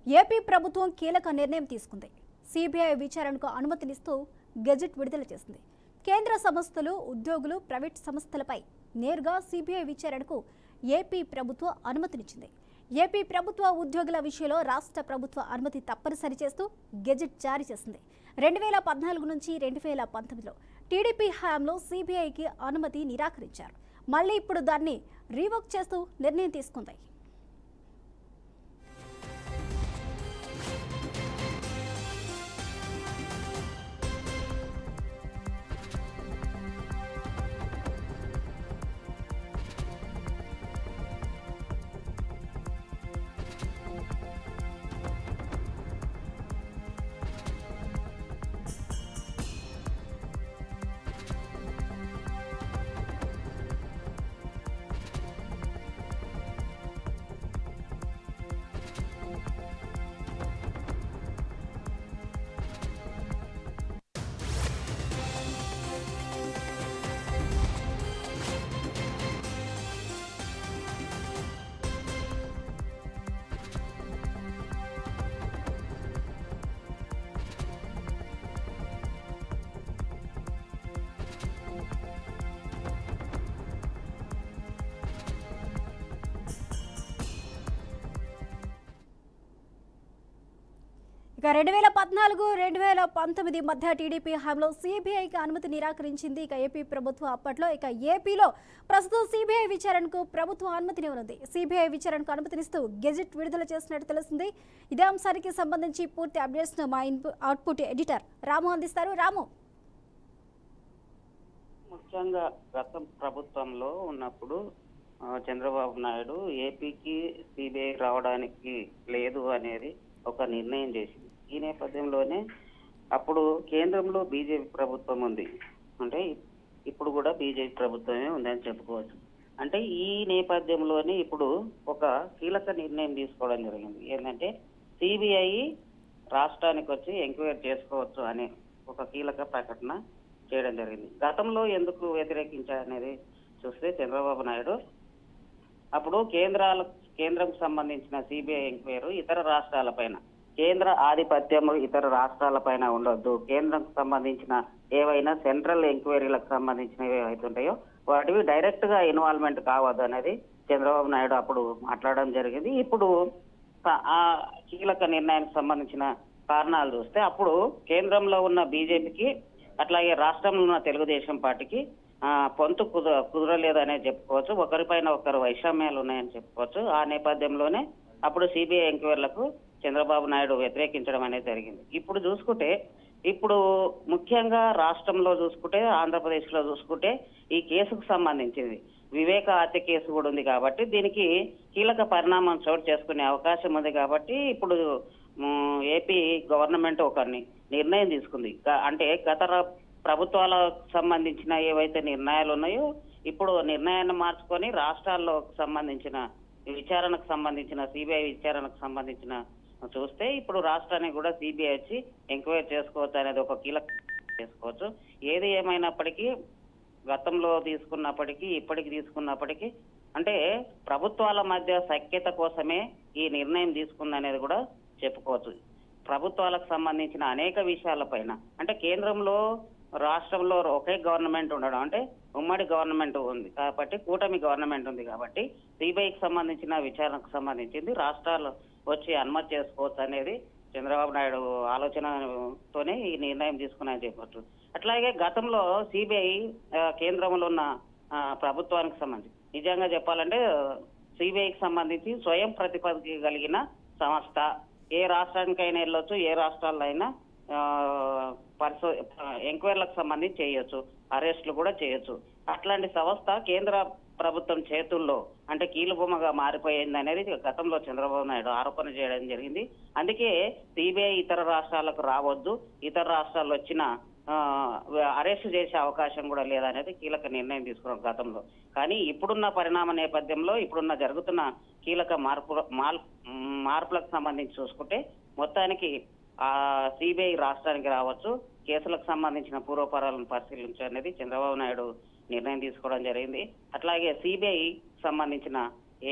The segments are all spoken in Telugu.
ఏపీ ప్రభుత్వం కీలక నిర్ణయం తీసుకుంది. సిబిఐ విచారణకు అనుమతినిస్తూ గెజెట్ విడుదల చేసింది. కేంద్ర సంస్థలు, ఉద్యోగులు, ప్రైవేట్ సంస్థలపై నేరుగా సిబిఐ విచారణకు ఏపీ ప్రభుత్వం అనుమతినిచ్చింది. ఏపీ ప్రభుత్వ ఉద్యోగుల విషయంలో రాష్ట్ర ప్రభుత్వ అనుమతి తప్పనిసరి చేస్తూ గెజెట్ జారీ చేసింది. 2014 నుంచి 2019లో టీడీపీ హయాంలో సిబిఐకి అనుమతి నిరాకరించారు. మళ్ళీ ఇప్పుడు దాన్ని రీవోక్ చేస్తూ నిర్ణయం తీసుకుంది. ఇక 2014-2019 మధ్య టీడీపీ హయాంలో సిబిఐకి అనుమతి నిరాకరించింది ఏపీ ప్రభుత్వం. అప్పట్లో ఏపీలో ప్రస్తుతం సిబిఐ విచారణకు ప్రభుత్వం అనుమతినివ్వనుంది. సిబిఐ విచారణకు అనుమతినిస్తూ గెజెట్ విడుదల చేసినట్టు తెలిసింది. ఇదే అంశానికి సంబంధించి పూర్తి అప్డేట్స్ మా అవుట్పుట్ ఎడిటర్ రాము అందిస్తారు. రాము, ముఖ్యంగా గత ప్రభుత్వంలో ఉన్నప్పుడు చంద్రబాబు నాయుడు ఏపీకి సిబిఐ రావడానికి లేదు అనేది ఒక నిర్ణయం చేసింది. ఈ నేపథ్యంలోనే అప్పుడు కేంద్రంలో బీజేపీ ప్రభుత్వం ఉంది, అంటే ఇప్పుడు కూడా బీజేపీ ప్రభుత్వమే ఉందని చెప్పుకోవచ్చు. అంటే ఈ నేపథ్యంలోనే ఇప్పుడు ఒక కీలక నిర్ణయం తీసుకోవడం జరిగింది. ఏంటంటే సిబిఐ రాష్ట్రానికి వచ్చి ఎంక్వైరీ చేసుకోవచ్చు అనే ఒక కీలక ప్రకటన చేయడం జరిగింది. గతంలో ఎందుకు వ్యతిరేకించారనేది చూస్తే చంద్రబాబు నాయుడు అప్పుడు కేంద్రంకు సంబంధించిన సిబిఐ ఎంక్వైరీ ఇతర రాష్ట్రాలపైన, కేంద్ర ఆధిపత్యం ఇతర రాష్ట్రాలపైన ఉండొద్దు, కేంద్రంకు సంబంధించిన ఏవైనా సెంట్రల్ ఎంక్వైరీలకు సంబంధించినవి ఏవైతే ఉంటాయో వాటివి డైరెక్ట్ గా ఇన్వాల్వ్మెంట్ కావద్దు అనేది చంద్రబాబు నాయుడు అప్పుడు మాట్లాడడం జరిగింది. ఇప్పుడు ఆ కీలక నిర్ణయానికి సంబంధించిన కారణాలు చూస్తే అప్పుడు కేంద్రంలో ఉన్న బీజేపీకి అట్లాగే రాష్ట్రంలో ఉన్న తెలుగుదేశం పార్టీకి పొంతు కుదరలేదనే చెప్పుకోవచ్చు. ఒకరిపైన ఒకరు వైషమ్యాలు ఉన్నాయని చెప్పుకోవచ్చు. ఆ నేపథ్యంలోనే అప్పుడు సిబిఐ ఎంక్వైరీలకు చంద్రబాబు నాయుడు వ్యతిరేకించడం అనేది జరిగింది. ఇప్పుడు చూసుకుంటే ఇప్పుడు ముఖ్యంగా రాష్ట్రంలో చూసుకుంటే, ఆంధ్రప్రదేశ్ లో చూసుకుంటే ఈ కేసుకు సంబంధించింది వివేక హత్య కేసు కూడా ఉంది కాబట్టి దీనికి కీలక పరిణామం చోటు చేసుకునే అవకాశం ఉంది. కాబట్టి ఇప్పుడు ఏపీ గవర్నమెంట్ ఒక నిర్ణయం తీసుకుంది. అంటే గత ప్రభుత్వాలకు సంబంధించిన ఏవైతే నిర్ణయాలు ఉన్నాయో ఇప్పుడు నిర్ణయాన్ని మార్చుకొని రాష్ట్రాల్లో సంబంధించిన విచారణకు సంబంధించిన సిబిఐ విచారణకు సంబంధించిన చూస్తే ఇప్పుడు రాష్ట్రానికి కూడా సిబిఐ వచ్చి ఎంక్వైరీ చేసుకోవచ్చు అనేది ఒక కీలక చేసుకోవచ్చు. ఏది ఏమైనప్పటికీ గతంలో తీసుకున్నప్పటికీ ఇప్పటికి తీసుకున్నప్పటికీ అంటే ప్రభుత్వాల మధ్య సఖ్యత కోసమే ఈ నిర్ణయం తీసుకుందనేది కూడా చెప్పుకోవచ్చు. ప్రభుత్వాలకు సంబంధించిన అనేక విషయాలపైన అంటే కేంద్రంలో రాష్ట్రంలో ఒకే గవర్నమెంట్ ఉండడం, అంటే ఉమ్మడి గవర్నమెంట్ ఉంది కాబట్టి, కూటమి గవర్నమెంట్ ఉంది కాబట్టి సిబిఐకి సంబంధించిన విచారణకు సంబంధించింది రాష్ట్రాలు వచ్చి అనుమతి చేసుకోవచ్చు అనేది చంద్రబాబు నాయుడు ఆలోచనతోనే ఈ నిర్ణయం తీసుకున్నాయని చెప్పవచ్చు. అట్లాగే గతంలో సిబిఐ కేంద్రంలో ఉన్న ప్రభుత్వానికి సంబంధించి నిజంగా చెప్పాలంటే సిబిఐకి సంబంధించి స్వయం ప్రతిపత్తి కలిగిన సంస్థ. ఏ రాష్ట్రానికైనా వెళ్ళొచ్చు, ఏ రాష్ట్రాల్లో అయినా ఎంక్వైరీలకు సంబంధించి చేయొచ్చు, అరెస్టులు కూడా చేయొచ్చు. అట్లాంటి సంస్థ కేంద్ర ప్రభుత్వం చేతుల్లో అంటే కీలుబొమ్మగా మారిపోయింది అనేది గతంలో చంద్రబాబు నాయుడు ఆరోపణ చేయడం జరిగింది. అందుకే సిబిఐ ఇతర రాష్ట్రాలకు రావద్దు, ఇతర రాష్ట్రాల్లో వచ్చిన అరెస్ట్ చేసే అవకాశం కూడా లేదనేది కీలక నిర్ణయం తీసుకున్నాం గతంలో. కానీ ఇప్పుడున్న పరిణామ నేపథ్యంలో ఇప్పుడున్న జరుగుతున్న కీలక మార్పులకు సంబంధించి చూసుకుంటే మొత్తానికి సిబిఐ రాష్ట్రానికి రావచ్చు, కేసులకు సంబంధించిన పూర్వపరాలను పరిశీలించనేది చంద్రబాబు నాయుడు నిర్ణయం తీసుకోవడం జరిగింది. అట్లాగే సిబిఐ సంబంధించిన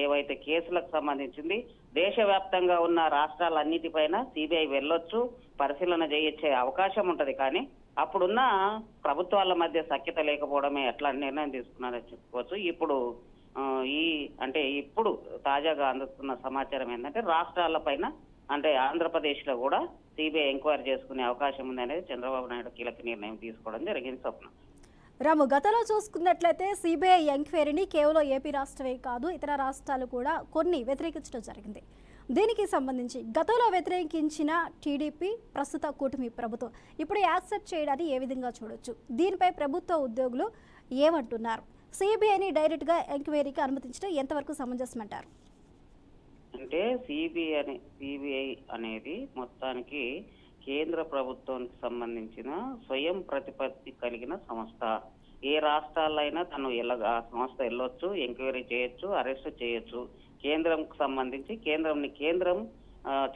ఏవైతే కేసులకు సంబంధించింది దేశవ్యాప్తంగా ఉన్న రాష్ట్రాలన్నిటిపైన సిబిఐ వెళ్ళొచ్చు, పరిశీలన చేయొచ్చే అవకాశం ఉంటది. కానీ అప్పుడున్న ప్రభుత్వాల మధ్య సఖ్యత లేకపోవడమే ఎట్లా నిర్ణయం తీసుకున్నారని చెప్పుకోవచ్చు. ఇప్పుడు ఇప్పుడు తాజాగా అందుతున్న సమాచారం ఏంటంటే రాష్ట్రాలపైన అంటే ఆంధ్రప్రదేశ్ లో కూడా సిబిఐ ఎంక్వైరీ చేసుకునే అవకాశం ఉంది అనేది చంద్రబాబు నాయుడు కీలక నిర్ణయం తీసుకోవడం జరిగింది. స్వప్న రాము, గతంలో చూసుకున్నట్లయితే సిబిఐ ఎంక్వైరీని కేవలం ఏపీ రాష్ట్రమే కాదు ఇతర రాష్ట్రాలు కూడా కొన్ని వ్యతిరేకించడం జరిగింది. దీనికి సంబంధించి గతంలో వ్యతిరేకించిన టీడీపీ, ప్రస్తుత కూటమి ప్రభుత్వం ఇప్పుడు యాక్సెప్ట్ చేయడాన్ని ఏ విధంగా చూడొచ్చు? దీనిపై ప్రభుత్వ ఉద్యోగులు ఏమంటున్నారు? సిబిఐని డైరెక్ట్గా ఎంక్వైరీకి అనుమతించడం ఎంతవరకు సమంజసం అంటారు? అంటే సిబిఐ అనేది మొత్తానికి కేంద్ర ప్రభుత్వానికి సంబంధించిన స్వయం ప్రతిపత్తి కలిగిన సంస్థ. ఏ రాష్ట్రాలైనా తను ఆ సంస్థ వెళ్ళొచ్చు, ఎంక్వైరీ చేయొచ్చు, అరెస్ట్ చేయొచ్చు. కేంద్రంకు సంబంధించి కేంద్రం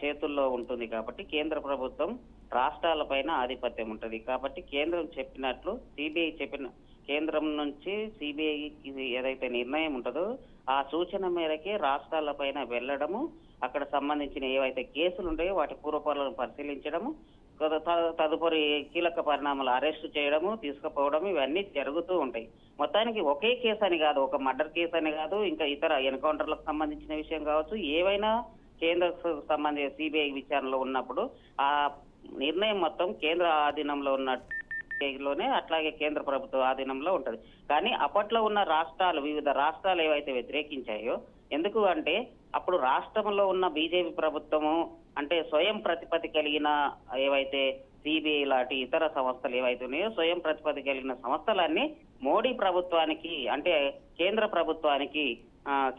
చేతుల్లో ఉంటుంది కాబట్టి కేంద్ర ప్రభుత్వం రాష్ట్రాలపైన ఆధిపత్యం ఉంటుంది. కాబట్టి కేంద్రం చెప్పినట్లు కేంద్రం నుంచి సిబిఐకి ఏదైతే నిర్ణయం ఉంటుందో ఆ సూచన మేరకే రాష్ట్రాలపైన వెళ్ళడము, అక్కడ సంబంధించిన ఏవైతే కేసులు ఉంటాయో వాటి పూర్వపరాలను పరిశీలించడము, తదుపరి కీలక పరిణామాలు అరెస్టు చేయడము, తీసుకుపోవడము ఇవన్నీ జరుగుతూ ఉంటాయి. మొత్తానికి ఒకే కేసు అని కాదు, ఒక మర్డర్ కేసు అని కాదు, ఇంకా ఇతర ఎన్కౌంటర్లకు సంబంధించిన విషయం కావచ్చు, ఏవైనా కేంద్ర సంబంధించిన సిబిఐ విచారణలో ఉన్నప్పుడు ఆ నిర్ణయం మొత్తం కేంద్ర ఆధీనంలో లోనే అట్లాగే కేంద్ర ప్రభుత్వ ఆధీనంలో ఉంటది. కానీ అప్పట్లో ఉన్న వివిధ రాష్ట్రాలు ఏవైతే వ్యతిరేకించాయో, ఎందుకు అంటే అప్పుడు రాష్ట్రంలో ఉన్న బీజేపీ ప్రభుత్వము అంటే స్వయం ప్రతిపత్తి కలిగిన ఏవైతే సిబిఐ లాంటి ఇతర సంస్థలు ఏవైతే ఉన్నాయో స్వయం ప్రతిపత్తి కలిగిన సంస్థలన్నీ మోడీ ప్రభుత్వానికి అంటే కేంద్ర ప్రభుత్వానికి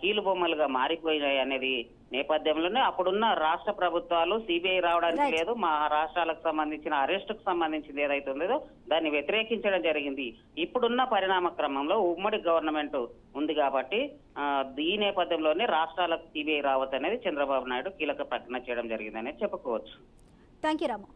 కీలుబొమ్మలుగా మారిపోయినాయి అనేది నేపథ్యంలోనే అప్పుడున్న రాష్ట్ర ప్రభుత్వాలు సిబిఐ రావడానికి లేదు, మా రాష్ట్రాలకు సంబంధించిన అరెస్టుకు సంబంధించింది ఏదైతే ఉందో దాన్ని వ్యతిరేకించడం జరిగింది. ఇప్పుడున్న పరిణామ క్రమంలో ఉమ్మడి గవర్నమెంట్ ఉంది కాబట్టి ఈ నేపథ్యంలోనే రాష్ట్రాలకు సిబిఐ రావద్దు అనేది చంద్రబాబు నాయుడు కీలక ప్రకటన చేయడం జరిగిందనేది చెప్పుకోవచ్చు. Thank you Ramu.